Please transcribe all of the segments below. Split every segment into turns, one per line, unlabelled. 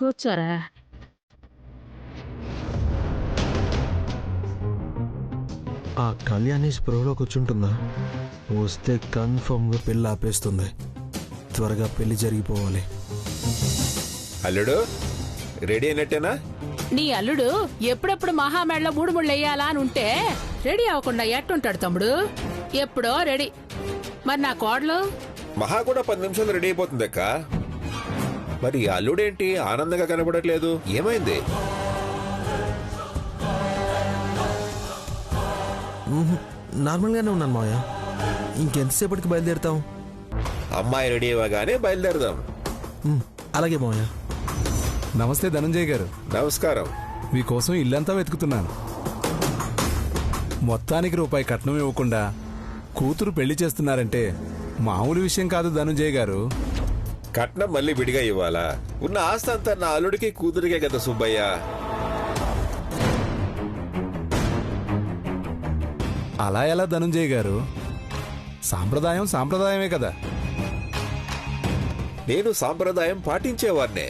కూర్చోరా.
ఆ కళ్యాణి స్పృహలో కూర్చుంటుందా? వస్తే కన్ఫర్మ్గా పెళ్ళి ఆపేస్తుంది. త్వరగా పెళ్లి జరిగిపోవాలి.
అల్లుడు రెడీ అయినట్టేనా?
నీ అల్లుడు ఎప్పుడెప్పుడు మహామేడలో మూడు ముళ్ళు వేయాలా అని ఉంటే రెడీ అవ్వకుండా ఎట్టుంటాడు తమ్ముడు? ఎప్పుడో రెడీ. మరి నా కోడలు
మహా కూడా 10 నిమిషాలు రెడీ అయిపోతుంది అక్క. మరి అల్లుడేంటి ఆనందంగా కనబడట్లేదు? ఏమైంది?
నార్మల్గానే ఉన్నాను మావయ్య. ఇంకెంతసేపటికి బయలుదేరుతాం?
అమ్మాయి రెడీ అవ్వగానే బయలుదేరదాం.
అలాగే మావయ్య.
నమస్తే ధనంజయ్ గారు.
నమస్కారం.
మీకోసం ఇల్లంతా వెతుకుతున్నాను. మొత్తానికి రూపాయి కట్నం ఇవ్వకుండా కూతురు పెళ్లి చేస్తున్నారంటే మామూలు విషయం కాదు ధనంజయ్ గారు.
కట్నం మళ్ళీ విడిగా ఇవ్వాలా? ఉన్న ఆస్తి అంతా నా అల్లుడికి కూతురికే కదా సుబ్బయ్య.
అలా ఎలా ధనంజయ్ గారు? సాంప్రదాయం సాంప్రదాయమే కదా.
నేను సాంప్రదాయం పాటించేవాడినే.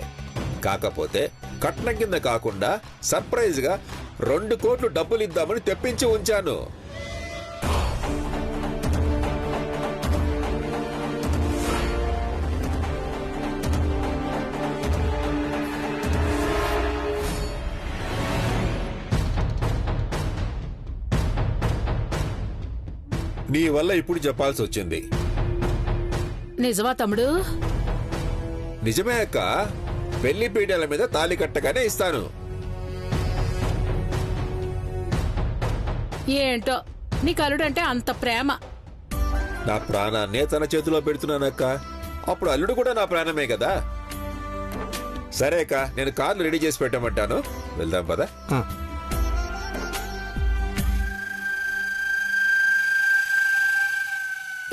కాకపోతే కట్నం కింద కాకుండా సర్ప్రైజ్ గా 2 కోట్లు డబ్బులు ఇద్దామని తెప్పించి ఉంచాను. నీ వల్ల ఇప్పుడు చెప్పాల్సి వచ్చింది.
నిజమా తమ్ముడు?
నిజమే అక్క. పెళ్లి పీటల మీద తాళి కట్టగానే ఇస్తాను.
ఏంటో నీకు అల్లుడంటే అంత ప్రేమ.
నా ప్రాణాన్నే తన చేతిలో పెడుతున్నానక్క. అప్పుడు అల్లుడు కూడా నా ప్రాణమే కదా. సరే అక్క, నేను కార్లు రెడీ చేసి పెట్టమంటాను. వెళ్దాం పదా.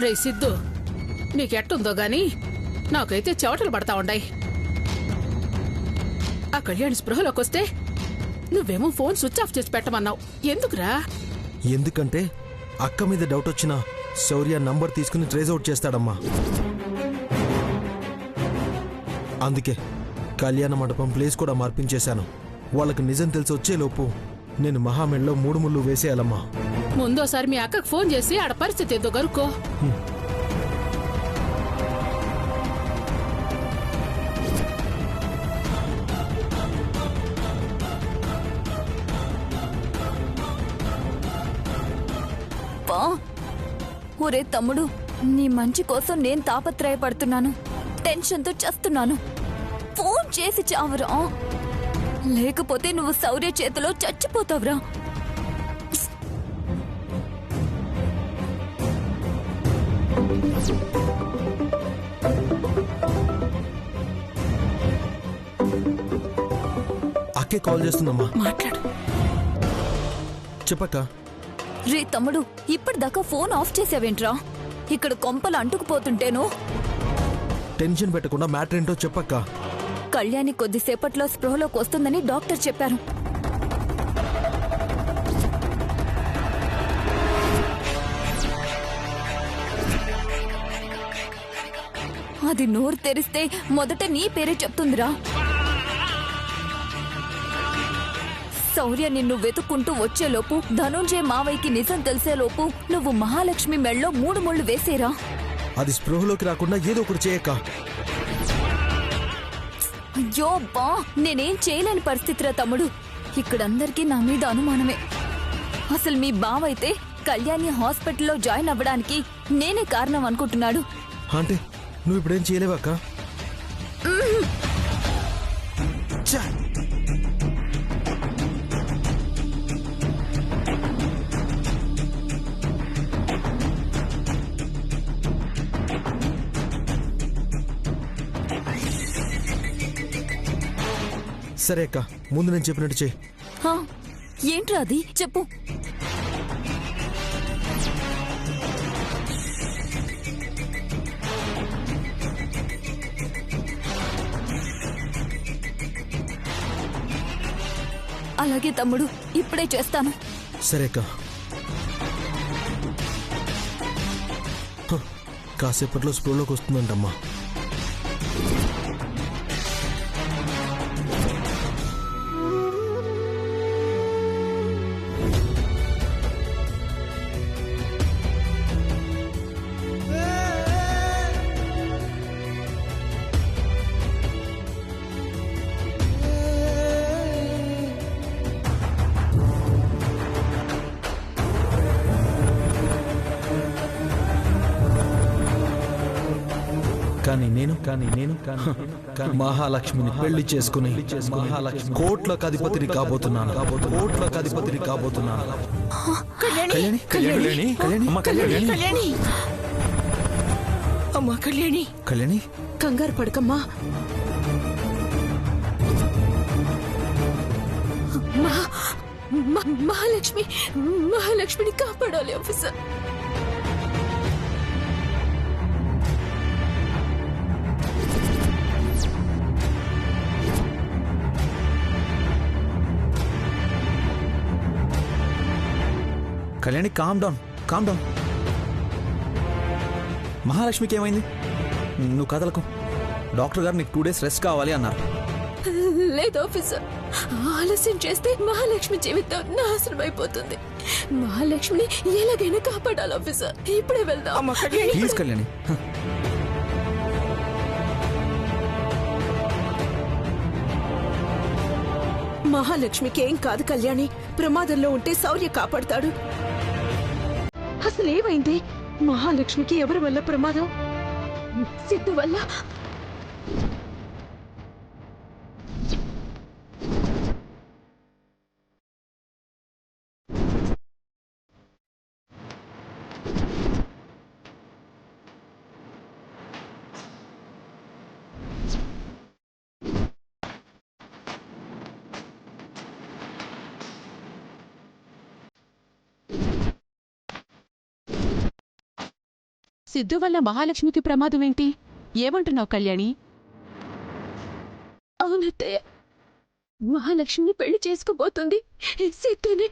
రే సిద్ధు, నీకెట్టుందో గాని నాకైతే చెవటలు పడతా ఉండాయి. ఆ కళ్యాణి స్పృహలోకి వస్తే నువ్వేమో ఫోన్ స్విచ్ ఆఫ్ చేసి పెట్టమన్నావు. ఎందుకురా?
ఎందుకంటే అక్క మీద డౌట్ వచ్చినా శౌర్య నంబర్ తీసుకుని ట్రేస్ అవుట్ చేస్తాడమ్మా. అందుకే కళ్యాణ మండపం ప్లేస్ కూడా మార్పించేశాను. వాళ్ళకి నిజం తెలిసి వచ్చేలోపు నేను మహామెడలో 3 ముళ్ళు వేసేయాలమ్మా.
ముందోసారి మీ అక్కకు ఫోన్ చేసి ఆడ పరిస్థితి ఏదో గరుకో.
ఒరే తమ్ముడు, నీ మంచి కోసం నేను తాపత్రయపడుతున్నాను. టెన్షన్తో చస్తున్నాను. ఫోన్ చేసి చావరా, లేకపోతే నువ్వు శౌర్య చేతిలో చచ్చిపోతావురా.
అక్కే కాల్ చేస్తుందమ్మా.
మాట్లాడు.
చెప్పక్క.
రే తమ్ముడు, ఇప్పటిదాకా ఫోన్ ఆఫ్ చేసావేంట్రా? ఇక్కడ కొంపలు అంటుకుపోతుంటేను.
టెన్షన్ పెట్టకుండా మ్యాటర్ ఏంటో చెప్పక్క.
కళ్యాణి కొద్దిసేపట్లో స్పృహలోకి వస్తుందని డాక్టర్ చెప్పారు. అది నోరు తెరిస్తే మొదట నీ పేరే చెప్తుందిరా. శౌర్య నిన్ను వెతుక్కుంటూ వచ్చేలోపు, ధనుంజయ మావయ్యకి నిజం తెలిసేలోపు నువ్వు మహాలక్ష్మి మెళ్ళలో 3 ముళ్ళు వేసేరా.
అది స్పృహలోకి రాకుండా ఏదో ఒకటి చేయక్క.
అయ్యో బా, నేనేం చేయలేని పరిస్థితిరా తమ్ముడు. ఇక్కడందరికీ నా మీద అనుమానమే. అసలు మీ బావైతే కళ్యాణి హాస్పిటల్లో జాయిన్ అవ్వడానికి నేనే కారణం అనుకుంటున్నాడు.
అంటే నువ్వు ఇప్పుడేం చేయలేవక్క? సరే అక్క, ముందు నేను చెప్పినట్టు చెయ్యి.
ఏంట్రా అది? చెప్పు. అలాగే తమ్ముడు, ఇప్పుడే చేస్తాను.
సరే అక్క. కాసేపట్లో స్కూల్లోకి వస్తుందంటమ్మా. మహాలక్ష్మిని పెళ్లి చేసుకుని కోట్లకు అధిపతిని కాబోతున్నాను.
కళ్యాణి కళ్యాణి అమ్మా కళ్యాణి అమ్మా కళ్యాణి
కళ్యాణి
కంగారు పడకమ్మా. మహాలక్ష్మిని కాపాడాలి ఆఫీసర్.
Kalyani calm down. మహాలక్ష్మికి ఏమైంది? నువ్వు కదలకు. డాక్టర్ గారు నీకు 2 days రెస్ట్ కావాలి అన్నారు.
లేదు ఆఫీసర్, ఆలస్యం చేస్తే మహాలక్ష్మి జీవితం నాశనం అయిపోతుంది. మహాలక్ష్మిని ఎలాగైనా కాపాడాలి ఆఫీసర్. ఇప్పుడే వెళ్దాం.
ప్లీజ్ కళ్యాణి.
మహాలక్ష్మికి ఏం కాదు కళ్యాణి. ప్రమాదంలో ఉంటే శౌర్య కాపాడతాడు. అసలు ఏమైంది? మహాలక్ష్మికి ఎవరి వల్ల ప్రమాదం? సిద్ధు వల్ల.
సిద్ధు వల్ల మహాలక్ష్మికి ప్రమాదం ఏంటి? ఏమంటున్నావు కళ్యాణి?
అవునత్తయ్య, మహాలక్ష్మిని పెళ్లి చేసుకోబోతుంది సిద్ధుని.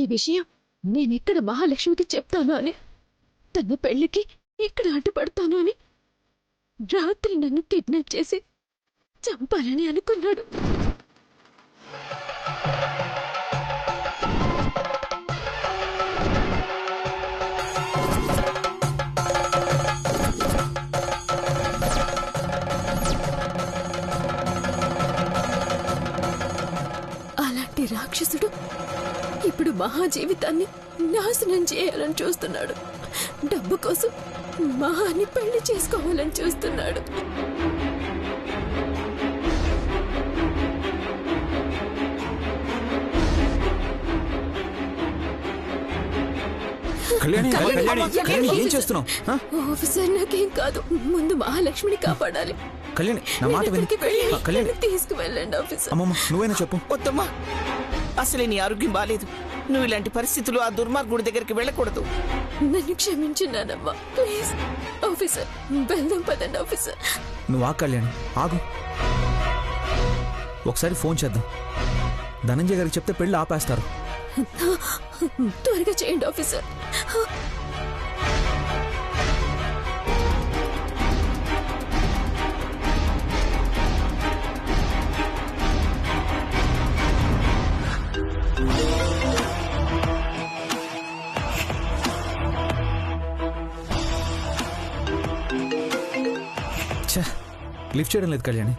ఈ విషయం నేనెక్కడ మహాలక్ష్మికి చెప్తాను అని, తన పెళ్లికి ఇక్కడ అడ్డుపడతాను అని రాత్రి నన్ను కిడ్నాప్ చేసి చంపాలని అనుకున్నాడు. అలాంటి రాక్షసుడు ఇప్పుడు మహా జీవితాన్ని నాశనం చేయాలని చూస్తున్నాడు. డబ్బు కోసం మహాని పెళ్లి చేసుకోవాలని చూస్తున్నాడు.
ఏం చేస్తున్నావు?
ఆఫీసర్, నాకేం కాదు. ముందు మహాలక్ష్మిని కాపాడాలి.
కళ్యాణి నా మాట విని.
తీసుకువెళ్ళండి ఆఫీసర్.
అమ్మమ్మ నువ్వైనా చెప్పు.
వద్దమ్మా, అసలే నీ ఆరోగ్యం బాలేదు. నువ్వు ఇలాంటి పరిస్థితులు ఆ దుర్మార్గుడి దగ్గరికి వెళ్ళకూడదు.
నన్ను క్షమించినానమ్మా, ప్లీజ్. ఆఫీసర్, వెళ్దాం పదండి ఆఫీసర్.
నువ్వు ఆ కళ్యాణి ఆగు. ఒకసారి ఫోన్ చేద్దాం. ధనంజయ్ గారికి చెప్తే పెళ్లి ఆపేస్తారు.
త్వరగా చేయండి ఆఫీసర్.
లిఫ్ట్ చేయడం లేదు కళ్యాణి.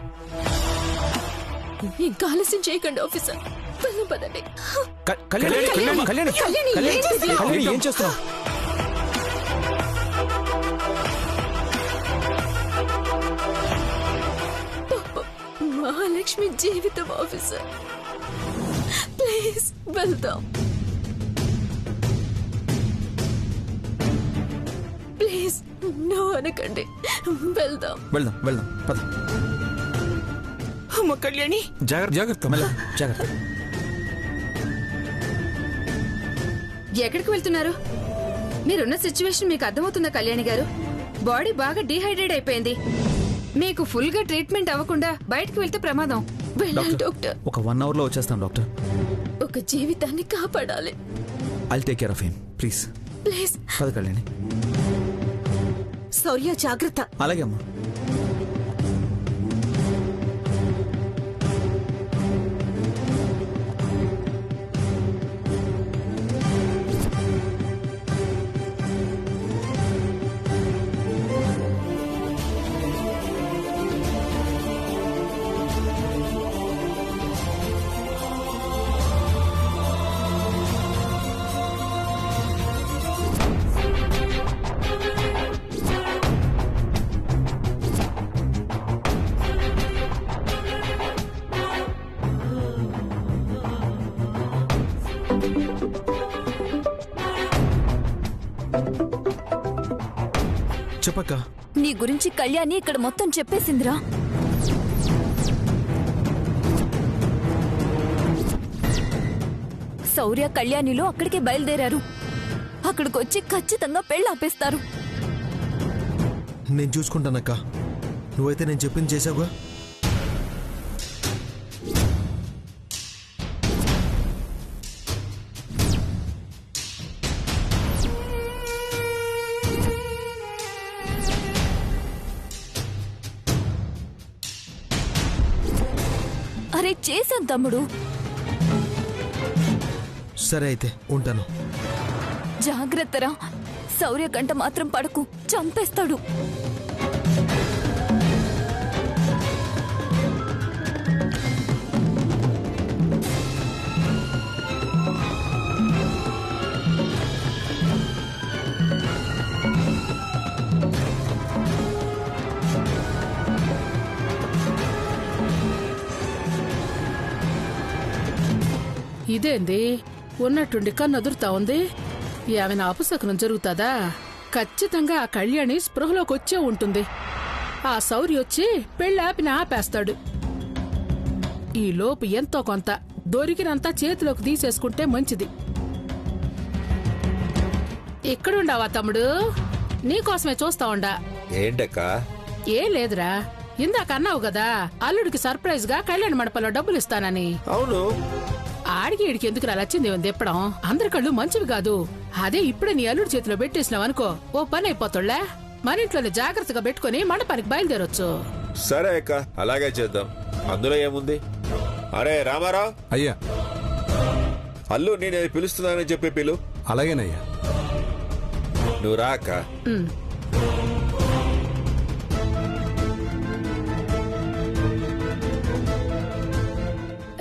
ఇంకా ఆలస్యం చేయకండి ఆఫీసర్. వెళ్దాం పదండి.
కళ్యాణి ఏం చేస్తున్నావు?
మహాలక్ష్మి జీవితం ఆఫీసర్, ప్లీజ్ వెళ్దాం. ప్లీజ్ నో అనకండి. వెళ్దాం.
పద.
అమ్మ కళ్యాణి,
జాగ్రత్త.
ఎక్కడికి వెళ్తున్నారు? మీరున్న సిచ్యువేషన్ మీకు అర్థమవుతుందా కళ్యాణి గారు? బాడీ బాగా డీహైడ్రేట్ అయిపోయింది. మీకు ఫుల్ గా ట్రీట్మెంట్ అవ్వకుండా బయటకు వెళ్తే ప్రమాదం.
వెళ్ళాలి డాక్టర్.
ఒక 1 hour లో వచ్చేస్తాం డాక్టర్.
ఒక జీవితాన్ని కాపాడాలి.
I'll take care of him please.
Please
పద కళ్యాణి.
శౌర్య జాగ్రత్త.
అలాగే అమ్మా.
చెప్పక్క.
నీ గురించి కళ్యాణి ఇక్కడ మొత్తం చెప్పేసిందిరా. శౌర్య కళ్యాణిలో అక్కడికే బయలుదేరారు. అక్కడికొచ్చి ఖచ్చితంగా పెళ్లి ఆపేస్తారు.
నేను చూసుకుంటానక్క. నువ్వైతే నేను చెప్పింది చేసావుగా.
అరే చేశాను తమ్ముడు.
సరే అయితే ఉంటాను.
జాగ్రత్తరా, శౌర్య కంట మాత్రం పడకు, చంపేస్తాడు.
ఇదేంది ఉన్నట్టుండి కన్ను అదురుతా ఉంది. ఏమైనా అపశకునం జరుగుతాదా? ఖచ్చితంగా ఆ కళ్యాణి స్పృహలోకి వచ్చే ఉంటుంది. ఆ శౌర్య వచ్చి పెళ్ళాపిన ఆపేస్తాడు. ఈ లోపు ఎంతో కొంత దొరికినంత చేతిలోకి తీసేసుకుంటే మంచిది. ఇక్కడుండావా తమ్ముడు? నీకోసమే చూస్తా ఉండా.
ఏంటక్కా?
ఏం లేదురా, ఇందాక అన్నావు కదా అల్లుడికి సర్ప్రైజ్ గా కళ్యాణ మండపంలో డబ్బులు ఇస్తానని.
అవును.
ఆడికి ఈడికి ఎందుకు లచ్చింది తిప్పడం? అందరి కళ్ళు మంచివి కాదు. అదే ఇప్పుడే నీ అల్లుడి చేతిలో పెట్టేసినావు అనుకో, ఓ పని అయిపోతుళ్లే. మన ఇంట్లోనే జాగ్రత్తగా పెట్టుకుని మండపానికి బయలుదేరొచ్చు.
సరే అక్క, అలాగే చేద్దాం. అందులో ఏముంది? అరే రామారావు.
అయ్యా.
అల్లు నేను పిలుస్తున్నానని చెప్పి పిలు.
అలాగేనయ్యా.
నువ్వు రా అక్క.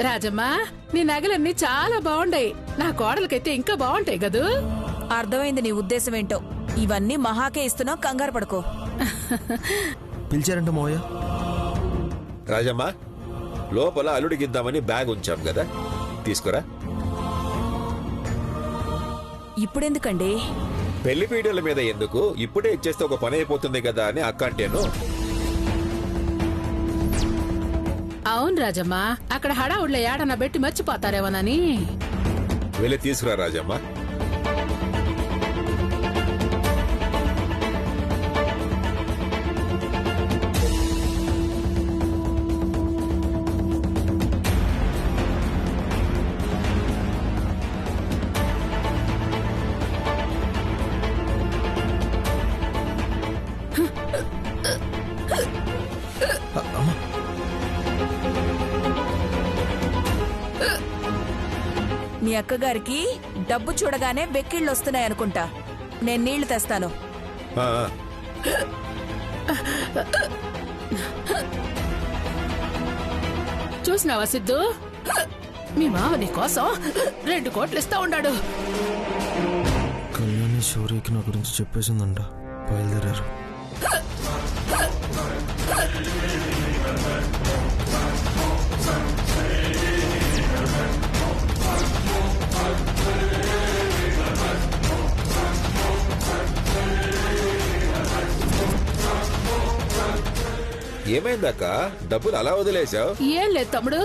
రాజమ్మా, నీ నగలన్నీ చాలా బాగుంటాయి. నా కోడలకైతే ఇంకా బాగుంటాయి కదూ.
అర్థమైంది నీ ఉద్దేశం ఏంటో. ఇవన్నీ మహాకే ఇస్తున్నావు, కంగారు పడుకో.
పిలిచారంట మావయ్య.
రాజమ్మా, లోపల అల్లుడికిద్దామని బ్యాగ్ ఉంచాం కదా, తీసుకురా.
ఇప్పుడెందుకండి?
పెళ్లి పీటల మీద ఎందుకు, ఇప్పుడే ఇచ్చేస్తే ఒక పని అయిపోతుంది కదా అని అక్క అంటేను.
అవును రాజమ్మా, అక్కడ హడావుడ్లో ఏడన్నా పెట్టి మర్చిపోతారేమోనని.
వెళ్ళి తీసుకురా రాజమ్మా.
మీ అక్కగారికి డబ్బు చూడగానే వెక్కిళ్ళు వస్తున్నాయనుకుంటా. నేను నీళ్లు తెస్తాను.
ఆ,
చూసినావా సిద్ధు, మీ మామ నీ కోసం 2 కోట్లు ఇస్తా ఉన్నాడు.
కళ్యాణి శౌర్యకి నా గురించి చెప్పేసిందంట. బయలుదేరారు.
ఏమైందక్క? డబ్బులు అలా వదిలేశావు?
ఏం లేదు తమ్ముడు,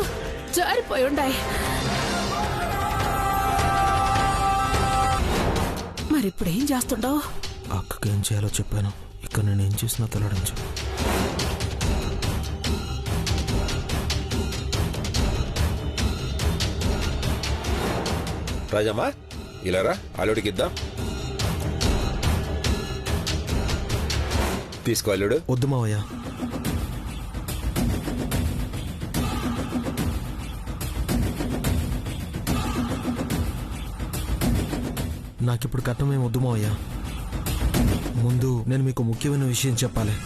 జారిపోయి ఉండాయి. మరిప్పుడు ఏం చేస్తుండవు?
అక్కకి ఏం చేయాలో చెప్పాను. ఇక్కడ నేను ఏం చేసినా తలడించు.
రాజమ్మా, ఇలా రా, అల్లుడికిద్దాం. తీసుకో అల్లుడు.
వద్దు మావయ్య. నాకిప్పుడు కట్నమేం వద్దు మావయ్య. ముందు నేను మీకు ముఖ్యమైన విషయం చెప్పాలి.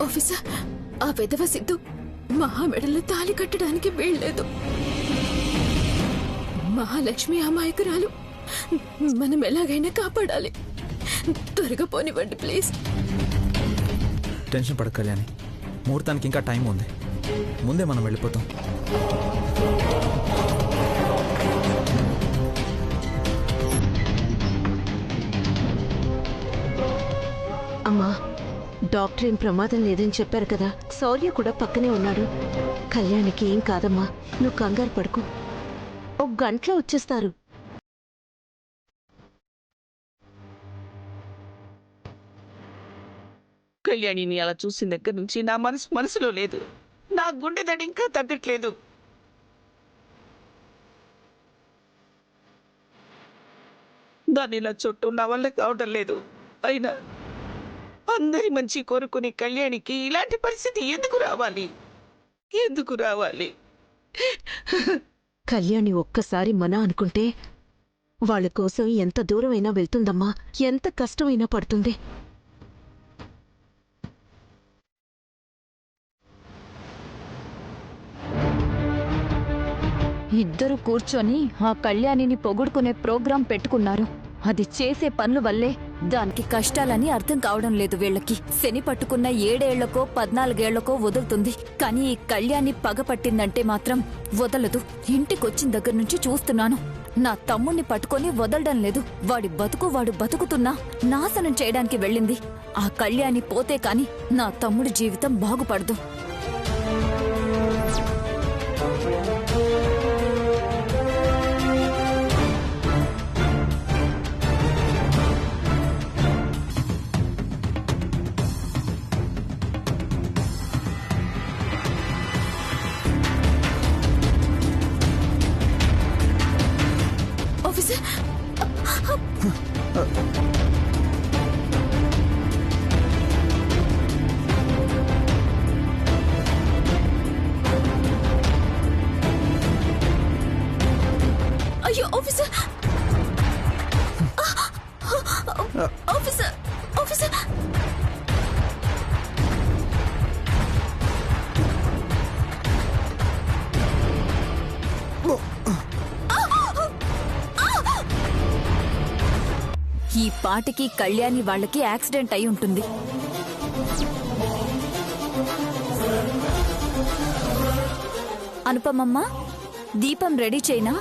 ఆఫీసర్, ఆ పెద్దవ సిద్ధు మహామెడలో తాళి కట్టడానికి వీల్లేదు. మహాలక్ష్మి అమాయకురాలు, మనం ఎలాగైనా కాపాడాలి. త్వరగా పోనివ్వండి ప్లీజ్.
టెన్షన్ పడక కళ్యాణి, ముహూర్తానికి ఇంకా టైం ఉంది. ముందే మనం వెళ్ళిపోతాం.
అమ్మా, డాక్టర్ ఏం ప్రమాదం లేదని చెప్పారు కదా. శౌర్య కూడా పక్కనే ఉన్నాడు. కళ్యాణికి ఏం కాదమ్మా, నువ్వు కంగారు పడుకో. ఒక గంటలో వచ్చేస్తారు.
కళ్యాణిని అలా చూసిన దగ్గర నుంచి నా మనసులో లేదు. నా గుండె దడి ఇంకా తగ్గట్లేదు. దాన్ని ఇలా చుట్టూ నా వల్ల కావడం లేదు. అయినా అందరి మంచి కోరుకునే కళ్యాణికి ఇలాంటి పరిస్థితి ఎందుకు రావాలి?
కళ్యాణి ఒక్కసారి మన అనుకుంటే వాళ్ళ కోసం ఎంత దూరమైనా వెళ్తుందమ్మా, ఎంత కష్టమైనా పడుతుంది.
ఇద్దరు కూర్చొని ఆ కళ్యాణిని పొగుడుకునే ప్రోగ్రాం పెట్టుకున్నారు. అది చేసే పనుల వల్లే దానికి కష్టాలని అర్థం కావడం లేదు వీళ్ళకి. శని పట్టుకున్న 7 ఏళ్లకో 14 ఏళ్లకో వదులుతుంది, కానీ ఈ కళ్యాణి పగ పట్టిందంటే మాత్రం వదలదు. ఇంటికొచ్చిన దగ్గర నుంచి చూస్తున్నాను, నా తమ్ముణ్ణి పట్టుకొని వదలడం లేదు. వాడి బతుకు వాడు బతుకుతున్నా నాశనం చేయడానికి వెళ్ళింది. ఆ కళ్యాణి పోతే కాని నా తమ్ముడి జీవితం బాగుపడదు.
ఆఫీసర్, అయ్యో ఆఫీసర్, ఆఫీసర్.
ఈ పాటికి కళ్యాణి వాళ్ళకి యాక్సిడెంట్ అయి ఉంటుంది. అనుపమమ్మ, దీపం రెడీ చేయనా?